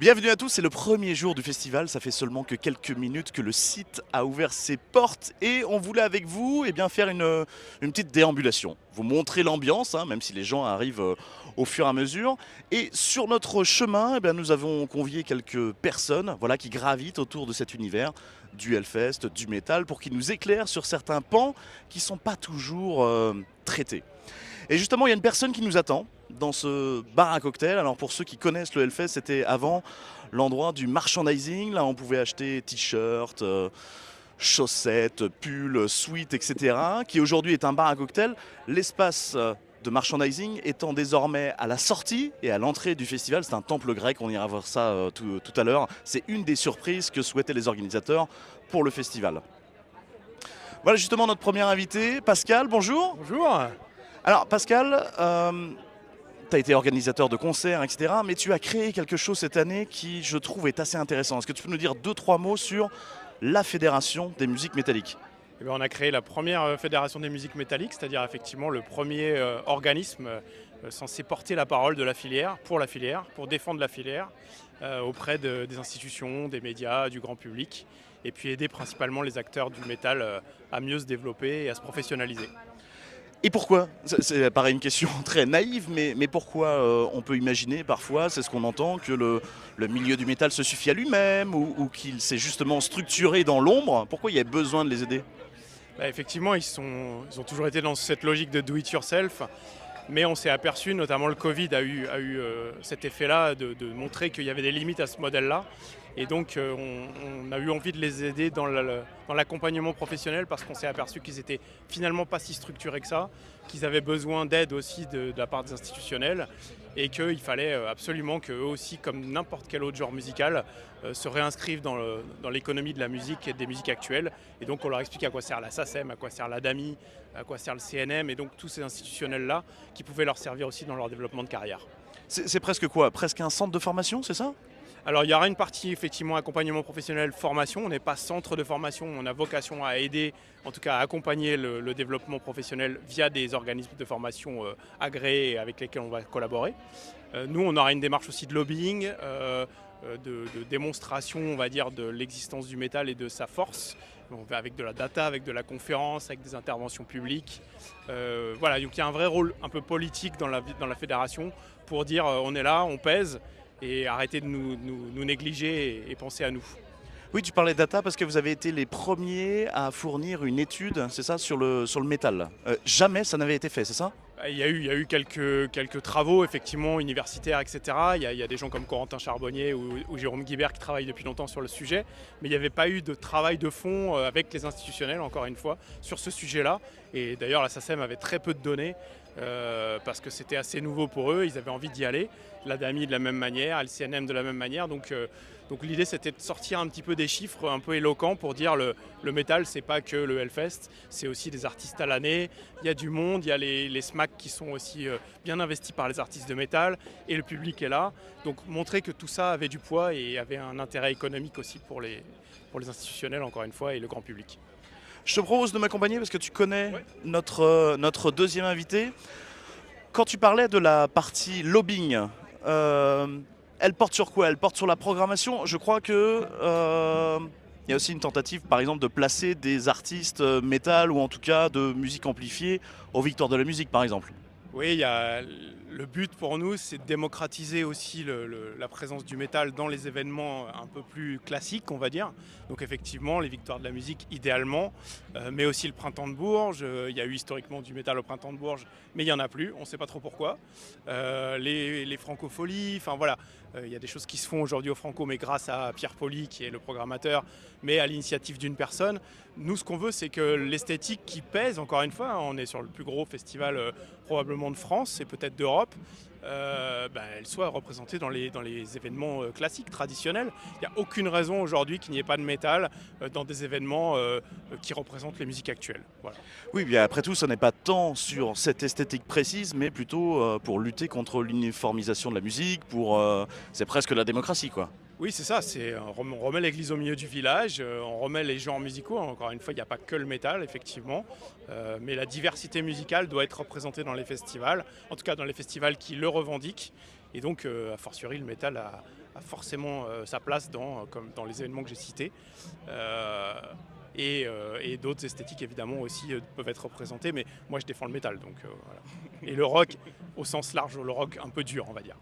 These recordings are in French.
Bienvenue à tous, c'est le premier jour du festival, ça fait seulement que quelques minutes que le site a ouvert ses portes et on voulait avec vous faire une petite déambulation. Vous montrer l'ambiance, même si les gens arrivent au fur et à mesure. Et sur notre chemin, nous avons convié quelques personnes qui gravitent autour de cet univers du Hellfest, du métal, pour qu'ils nous éclairent sur certains pans qui ne sont pas toujours traités. Et justement, il y a une personne qui nous attend dans ce bar à cocktail. Alors pour ceux qui connaissent le Hellfest, c'était avant l'endroit du merchandising. Là, on pouvait acheter t-shirts, chaussettes, pulls, sweats, etc. Qui aujourd'hui est un bar à cocktail. L'espace de merchandising étant désormais à la sortie et à l'entrée du festival. C'est un temple grec, on ira voir ça tout à l'heure. C'est une des surprises que souhaitaient les organisateurs pour le festival. Voilà justement notre premier invité, Pascal, bonjour. Bonjour. Alors Pascal, tu as été organisateur de concerts, etc. Mais tu as créé quelque chose cette année qui, je trouve, est assez intéressant. Est-ce que tu peux nous dire 2-3 mots sur la Fédération des musiques métalliques ? On a créé la première fédération des musiques métalliques, c'est-à-dire effectivement le premier organisme censé porter la parole de la filière, pour défendre la filière auprès des institutions, des médias, du grand public, et puis aider principalement les acteurs du métal à mieux se développer et à se professionnaliser. Et pourquoi ? C'est paraît une question très naïve, mais pourquoi on peut imaginer parfois, c'est ce qu'on entend, que le milieu du métal se suffit à lui-même ou qu'il s'est justement structuré dans l'ombre ? Pourquoi il y a besoin de les aider ? Effectivement, ils ont toujours été dans cette logique de do it yourself, mais on s'est aperçu, notamment le Covid a eu cet effet-là de montrer qu'il y avait des limites à ce modèle-là. Et donc on a eu envie de les aider dans l'accompagnement professionnel parce qu'on s'est aperçu qu'ils n'étaient finalement pas si structurés que ça, qu'ils avaient besoin d'aide aussi de la part des institutionnels et qu'il fallait absolument qu'eux aussi, comme n'importe quel autre genre musical, se réinscrivent dans l'économie de la musique et des musiques actuelles. Et donc on leur explique à quoi sert la SACEM, à quoi sert l'ADAMI, à quoi sert le CNM et donc tous ces institutionnels-là qui pouvaient leur servir aussi dans leur développement de carrière. C'est presque quoi ? Presque un centre de formation, c'est ça ? Alors il y aura une partie effectivement accompagnement professionnel, formation. On n'est pas centre de formation, on a vocation à aider, en tout cas à accompagner le développement professionnel via des organismes de formation agréés avec lesquels on va collaborer. Nous on aura une démarche aussi de lobbying, de démonstration on va dire de l'existence du métal et de sa force. On va avec de la data, avec de la conférence, avec des interventions publiques. Voilà, donc il y a un vrai rôle un peu politique dans la fédération pour dire on est là, on pèse. Et arrêter de nous négliger et penser à nous. Oui, tu parlais de data parce que vous avez été les premiers à fournir une étude, c'est ça, sur le métal. Jamais ça n'avait été fait, c'est ça ? Il y a eu quelques travaux effectivement universitaires, etc. Il y a des gens comme Corentin Charbonnier ou Jérôme Guibert qui travaillent depuis longtemps sur le sujet, mais il n'y avait pas eu de travail de fond avec les institutionnels, encore une fois, sur ce sujet-là. Et d'ailleurs, la SACEM avait très peu de données parce que c'était assez nouveau pour eux, ils avaient envie d'y aller. L'ADAMI de la même manière, le CNM de la même manière. Donc l'idée c'était de sortir un petit peu des chiffres un peu éloquents pour dire le métal c'est pas que le Hellfest, c'est aussi des artistes à l'année, il y a du monde, il y a les SMAC qui sont aussi bien investis par les artistes de métal et le public est là. Donc montrer que tout ça avait du poids et avait un intérêt économique aussi pour les institutionnels encore une fois et le grand public. Je te propose de m'accompagner parce que tu connais notre deuxième invité. Quand tu parlais de la partie lobbying, elle porte sur quoi ? Elle porte sur la programmation. Je crois que il y a aussi une tentative, par exemple, de placer des artistes métal ou en tout cas de musique amplifiée aux Victoires de la musique, par exemple. Oui, le but pour nous, c'est de démocratiser aussi la présence du métal dans les événements un peu plus classiques, on va dire. Donc effectivement, les Victoires de la musique, idéalement, mais aussi le Printemps de Bourges. Il y a eu historiquement du métal au Printemps de Bourges, mais il n'y en a plus, on ne sait pas trop pourquoi. Les Francopholies, enfin voilà. Il y a des choses qui se font aujourd'hui au Franco, mais grâce à Pierre Poli, qui est le programmateur, mais à l'initiative d'une personne. Nous, ce qu'on veut, c'est que l'esthétique qui pèse, encore une fois, on est sur le plus gros festival probablement de France et peut-être d'Europe, elle soit représentée dans les événements classiques, traditionnels. Il n'y a aucune raison aujourd'hui qu'il n'y ait pas de métal dans des événements qui représentent les musiques actuelles. Voilà. Oui, bien après tout, ce n'est pas tant sur cette esthétique précise, mais plutôt pour lutter contre l'uniformisation de la musique, c'est presque la démocratie, quoi. Oui, c'est ça, on remet l'église au milieu du village, on remet les genres musicaux. Encore une fois, il n'y a pas que le métal, effectivement, mais la diversité musicale doit être représentée dans les festivals, en tout cas dans les festivals qui le revendiquent. Et donc, a fortiori, le métal a forcément sa place comme dans les événements que j'ai cités. Et d'autres esthétiques évidemment aussi peuvent être représentées, mais moi je défends le métal, donc voilà. Et le rock au sens large, le rock un peu dur on va dire.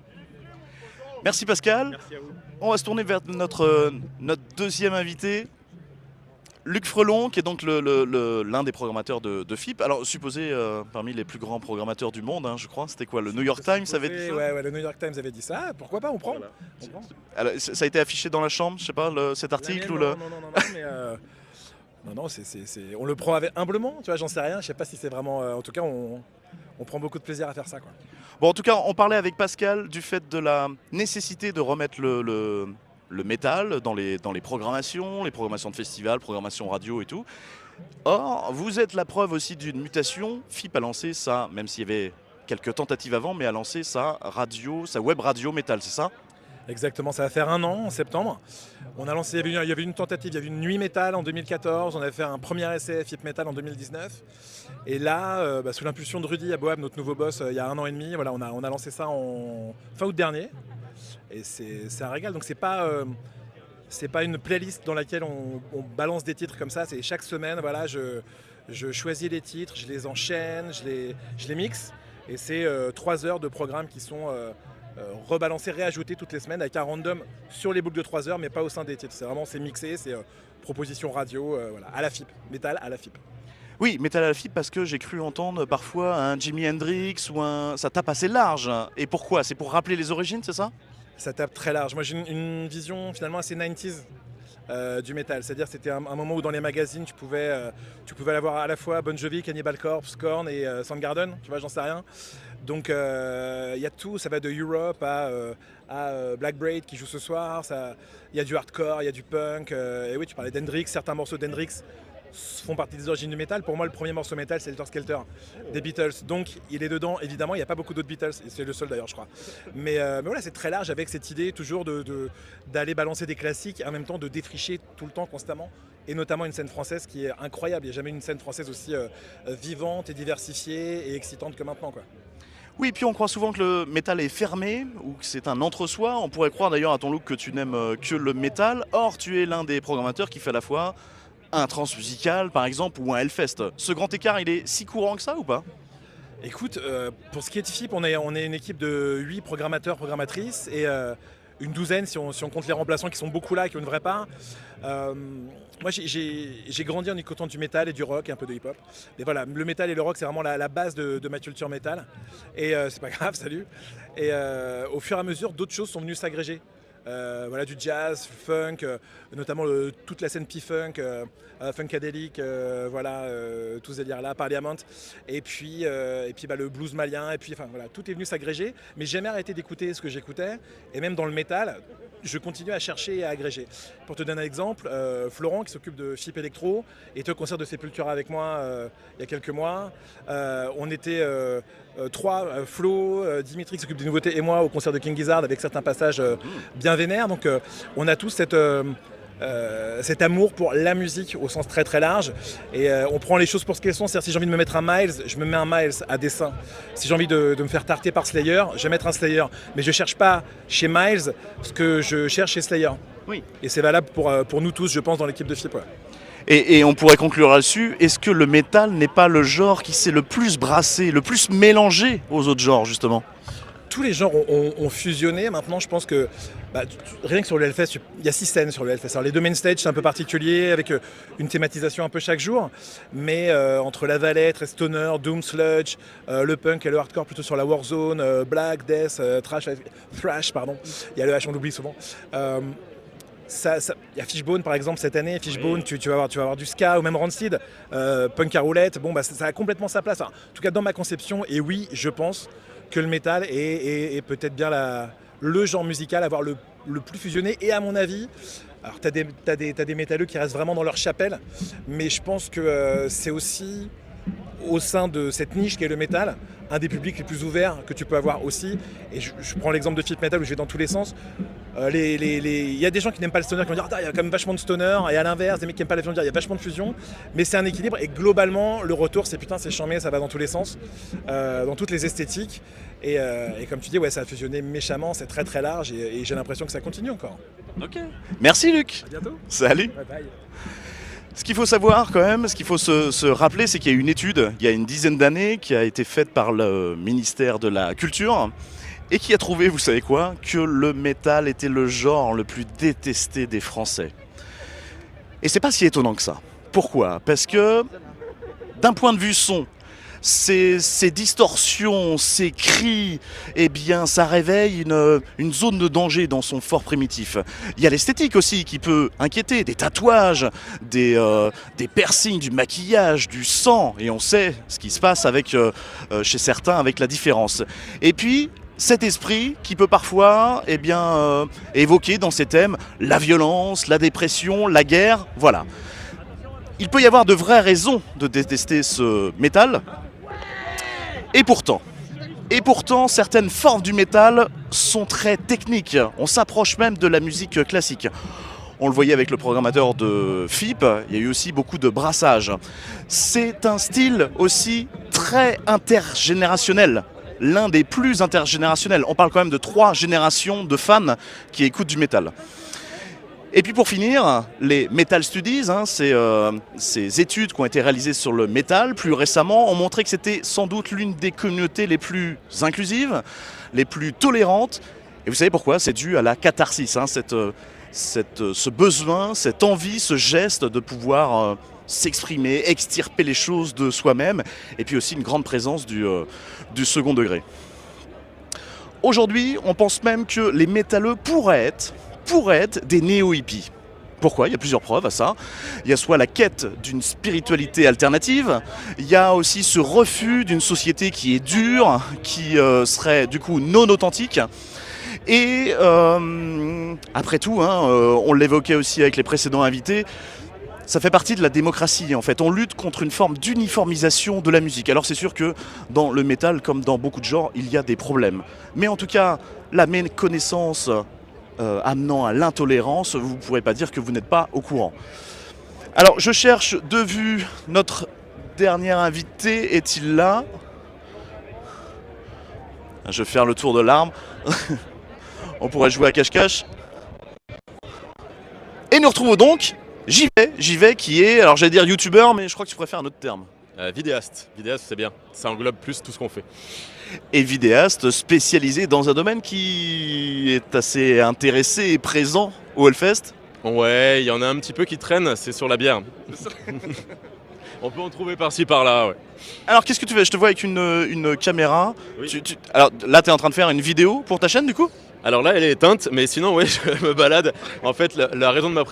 Merci Pascal. Merci à vous. On va se tourner vers notre deuxième invité, Luc Frelon, qui est donc l'un des programmateurs de FIP. Alors supposé parmi les plus grands programmateurs du monde, hein, je crois. C'était quoi, le New York Times avait dit ça? Ouais, le New York Times avait dit ça. Pourquoi pas, on prend. Voilà. On prend. Alors, ça a été affiché dans la chambre, je sais pas, cet article ou Non, mais non, on le prend humblement, tu vois, j'en sais rien. Je sais pas si c'est vraiment. En tout cas, on prend beaucoup de plaisir à faire ça, quoi. Bon, en tout cas, on parlait avec Pascal du fait de la nécessité de remettre le métal dans les programmations de festivals, programmations radio et tout. Or, vous êtes la preuve aussi d'une mutation. FIP a lancé ça, même s'il y avait quelques tentatives avant, mais a lancé sa web radio métal, c'est ça? Exactement, ça va faire 1 an en septembre. On a lancé, il y avait une tentative, il y avait une nuit métal en 2014, on avait fait un premier essai FIP Metal en 2019. Et là, sous l'impulsion de Rudy Aboab, notre nouveau boss, il y a 1 an et demi, voilà, on a lancé ça en fin août dernier. Et c'est un régal, donc c'est pas une playlist dans laquelle on balance des titres comme ça, c'est chaque semaine, voilà, je choisis les titres, je les enchaîne, je les mixe. Et c'est 3 heures de programme qui sont rebalancés, réajoutés toutes les semaines avec un random sur les boucles de 3 heures, mais pas au sein des titres. C'est mixé, c'est proposition radio, voilà, à la FIP, métal à la FIP. Oui, métal à la FIP parce que j'ai cru entendre parfois un Jimi Hendrix ou ça tape assez large. Et pourquoi? C'est pour rappeler les origines, c'est ça? Ça tape très large. Moi j'ai une vision finalement assez 90s du métal. C'est-à-dire c'était un moment où dans les magazines tu pouvais avoir à la fois Bon Jovi, Cannibal Corpse, Korn et Soundgarden, tu vois, j'en sais rien. Donc il y a tout, ça va de Europe à Black Braid qui joue ce soir, il y a du hardcore, il y a du punk, et oui tu parlais d'Hendrix, certains morceaux d'Hendrix font partie des origines du métal. Pour moi le premier morceau métal c'est Helter Skelter des Beatles, donc il est dedans évidemment, il n'y a pas beaucoup d'autres Beatles, et c'est le seul d'ailleurs je crois. Mais voilà, c'est très large avec cette idée toujours d'aller balancer des classiques et en même temps de défricher tout le temps constamment, et notamment une scène française qui est incroyable. Il n'y a jamais une scène française aussi vivante et diversifiée et excitante que maintenant, quoi. Oui, puis on croit souvent que le métal est fermé ou que c'est un entre-soi. On pourrait croire d'ailleurs à ton look que tu n'aimes que le métal. Or, tu es l'un des programmateurs qui fait à la fois un transmusical, par exemple, ou un Hellfest. Ce grand écart, il est si courant que ça ou pas? Écoute, pour ce qui est de FIP, on est une équipe de 8 programmateurs, programmatrices et une douzaine si on compte les remplaçants qui sont beaucoup là et qui ont une vraie part. Moi j'ai grandi en écoutant du métal et du rock et un peu de hip-hop. Mais voilà, le métal et le rock c'est vraiment la base de ma culture métal. Et c'est pas grave, salut. Et au fur et à mesure, d'autres choses sont venues s'agréger. Voilà, du jazz, funk, notamment toute la scène P-Funk, Funkadelic, voilà, tous ces délires-là, Parliament, et puis le blues malien, et puis enfin voilà, tout est venu s'agréger, mais j'ai jamais arrêté d'écouter ce que j'écoutais, et même dans le métal, je continue à chercher et à agréger. Pour te donner un exemple, Florent qui s'occupe de FIP Electro était au concert de Sepultura avec moi il y a quelques mois. On était 3, Flo, Dimitri qui s'occupe des nouveautés et moi au concert de King Gizzard avec certains passages bien vénères. Donc on a tous cet amour pour la musique au sens très très large, et on prend les choses pour ce qu'elles sont. C'est-à-dire si j'ai envie de me mettre un Miles, je me mets un Miles à dessein. Si j'ai envie de me faire tarter par Slayer, je vais mettre un Slayer, mais je cherche pas chez Miles ce que je cherche chez Slayer. Oui. Et c'est valable pour nous tous, je pense, dans l'équipe de FIP. Ouais. Et on pourrait conclure là-dessus, est-ce que le métal n'est pas le genre qui s'est le plus brassé, le plus mélangé aux autres genres justement? Tous les genres ont fusionné. Maintenant, je pense que rien que sur le Hellfest, il y a 6 scènes sur le Hellfest. Alors, les 2 main stage, c'est un peu particulier, avec une thématisation un peu chaque jour. Mais entre la Valette, Stoner, Doom, Sludge, le punk et le hardcore plutôt sur la Warzone, Black, Death, Thrash, pardon. Il y a le H, on l'oublie souvent. Il y a Fishbone par exemple cette année. Fishbone, oui. tu vas avoir du ska ou même Rancid, punk à roulette. Bon, ça a complètement sa place. Enfin, en tout cas, dans ma conception, et oui, je pense que le métal est peut-être bien le genre musical à avoir le plus fusionné. Et à mon avis, alors t'as des métalleux qui restent vraiment dans leur chapelle, mais je pense que c'est aussi au sein de cette niche qu'est le métal, un des publics les plus ouverts que tu peux avoir aussi. Et je prends l'exemple de Philippe Metal où je vais dans tous les sens. Il y a des gens qui n'aiment pas le stoner qui vont dire il y a quand même vachement de stoner, et à l'inverse, des mecs qui n'aiment pas la fusion vont dire il y a vachement de fusion, mais c'est un équilibre et globalement le retour c'est putain c'est charmé, ça va dans tous les sens, dans toutes les esthétiques et comme tu dis ouais ça a fusionné méchamment, c'est très très large et j'ai l'impression que ça continue encore. Ok. Merci Luc. À bientôt. Salut. Bye bye. Ce qu'il faut savoir quand même, ce qu'il faut se rappeler, c'est qu'il y a une étude, il y a une dizaine d'années, qui a été faite par le ministère de la Culture, et qui a trouvé, vous savez quoi, que le métal était le genre le plus détesté des Français. Et c'est pas si étonnant que ça. Pourquoi ? Parce que, d'un point de vue son, ces distorsions, ces cris, eh bien, ça réveille une zone de danger dans son fort primitif. Il y a l'esthétique aussi qui peut inquiéter, des tatouages, des piercings, du maquillage, du sang, et on sait ce qui se passe avec, chez certains avec la différence. Et puis, cet esprit qui peut parfois eh bien, évoquer dans ces thèmes la violence, la dépression, la guerre, voilà. Il peut y avoir de vraies raisons de détester ce métal. Et pourtant, certaines formes du métal sont très techniques. On s'approche même de la musique classique. On le voyait avec le programmateur de FIP, il y a eu aussi beaucoup de brassage. C'est un style aussi très intergénérationnel. L'un des plus intergénérationnels. On parle quand même de 3 générations de fans qui écoutent du métal. Et puis pour finir, les Metal Studies, ces études qui ont été réalisées sur le métal plus récemment, ont montré que c'était sans doute l'une des communautés les plus inclusives, les plus tolérantes. Et vous savez pourquoi ? C'est dû à la catharsis, ce besoin, cette envie, ce geste de pouvoir s'exprimer, extirper les choses de soi-même, et puis aussi une grande présence du second degré. Aujourd'hui, on pense même que les métalleux pourraient être des néo-hippies. Pourquoi ? Il y a plusieurs preuves à ça. Il y a soit la quête d'une spiritualité alternative, il y a aussi ce refus d'une société qui est dure, qui serait du coup non authentique. Et après tout, on l'évoquait aussi avec les précédents invités, ça fait partie de la démocratie en fait. On lutte contre une forme d'uniformisation de la musique. Alors c'est sûr que dans le métal, comme dans beaucoup de genres, il y a des problèmes. Mais en tout cas, la méconnaissance amenant à l'intolérance, vous ne pourrez pas dire que vous n'êtes pas au courant. Alors je cherche de vue notre dernier invité, est-il là ? Je vais faire le tour de l'arbre. On pourrait jouer à cache-cache. Et nous retrouvons donc JV qui est, alors j'allais dire youtubeur, mais je crois que tu préfères un autre terme. Vidéaste, c'est bien, ça englobe plus tout ce qu'on fait. Et vidéaste spécialisé dans un domaine qui est assez intéressé et présent au Hellfest. Ouais, il y en a un petit peu qui traînent, c'est sur la bière. On peut en trouver par-ci par-là, ouais. Alors qu'est-ce que tu fais ? Je te vois avec une caméra. Oui. Alors là, tu es en train de faire une vidéo pour ta chaîne du coup ? Alors là, elle est éteinte, mais sinon, ouais, je me balade. En fait, la raison de ma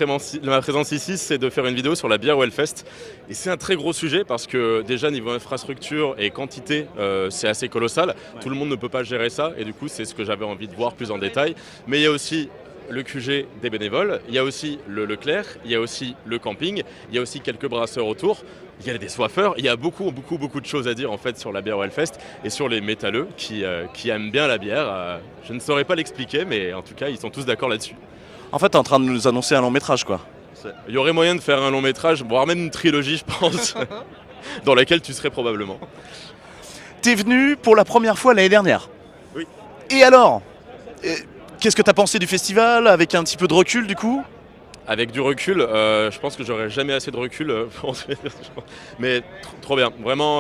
présence ici, c'est de faire une vidéo sur la bière au Hellfest. Et c'est un très gros sujet parce que déjà, niveau infrastructure et quantité, c'est assez colossal. Tout le monde ne peut pas gérer ça. Et du coup, c'est ce que j'avais envie de voir plus en détail. Mais il y a aussi le QG des bénévoles, il y a aussi le Leclerc, il y a aussi le camping, il y a aussi quelques brasseurs autour, il y a des soifeurs, il y a beaucoup de choses à dire en fait sur la bière au Hellfest et sur les métalleux qui aiment bien la bière. Je ne saurais pas l'expliquer, mais en tout cas, ils sont tous d'accord là-dessus. En fait, tu es en train de nous annoncer un long métrage quoi. Il y aurait moyen de faire un long métrage, voire même une trilogie, je pense, dans laquelle tu serais probablement. T'es venu pour la première fois l'année dernière. Oui. Et alors qu'est-ce que tu as pensé du festival avec un petit peu de recul du coup ? Avec du recul, je pense que j'aurais jamais assez de recul pour mais trop bien. Vraiment,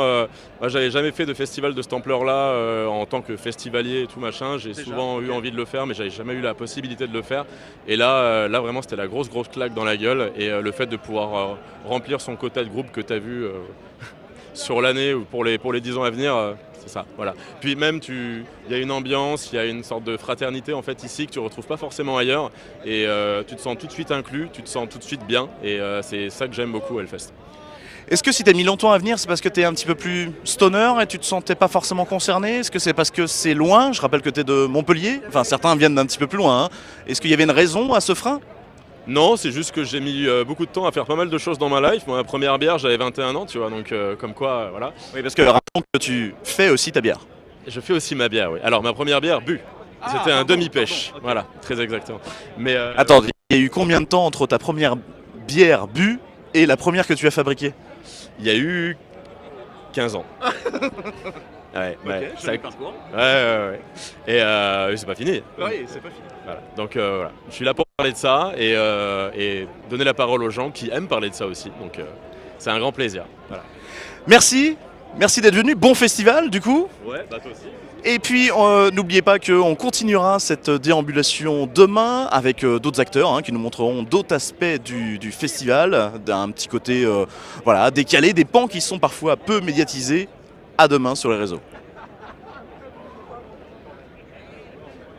moi j'avais jamais fait de festival de cette ampleur-là en tant que festivalier et tout machin. J'ai souvent eu envie de le faire, mais j'avais jamais eu la possibilité de le faire. Et là vraiment, c'était la grosse claque dans la gueule. Et le fait de pouvoir remplir son quota de groupe que tu as vu sur l'année ou pour les 10 ans à venir, c'est ça, voilà. Puis même, il y a une ambiance, il y a une sorte de fraternité en fait ici que tu ne retrouves pas forcément ailleurs. Et tu te sens tout de suite inclus, tu te sens tout de suite bien. Et c'est ça que j'aime beaucoup à Hellfest. Est-ce que si tu as mis longtemps à venir, c'est parce que tu es un petit peu plus stoner et tu te sentais pas forcément concerné ? Est-ce que c'est parce que c'est loin ? Je rappelle que tu es de Montpellier, enfin certains viennent d'un petit peu plus loin. Est-ce qu'il y avait une raison à ce frein ? Non, c'est juste que j'ai mis beaucoup de temps à faire pas mal de choses dans ma life. Moi, ma première bière, j'avais 21 ans, tu vois, donc comme quoi, voilà. Oui, parce que rappelons que tu fais aussi ta bière. Je fais aussi ma bière, oui. Alors, ma première bière, bu. C'était un demi-pêche, voilà, très exactement. Mais Attends, il y a eu combien de temps entre ta première bière bue et la première que tu as fabriquée? il y a eu 15 ans. Ouais, ça- parcours. ouais. Et c'est pas fini. Oui, c'est pas fini. Voilà. Donc voilà, je suis là pour parler de ça et donner la parole aux gens qui aiment parler de ça aussi. Donc c'est un grand plaisir. Voilà. Merci d'être venu. Bon festival du coup. Ouais, bah toi aussi. Et puis n'oubliez pas qu'on continuera cette déambulation demain avec d'autres acteurs qui nous montreront d'autres aspects du festival, d'un petit côté voilà, décalé, des pans qui sont parfois peu médiatisés. À demain sur les réseaux.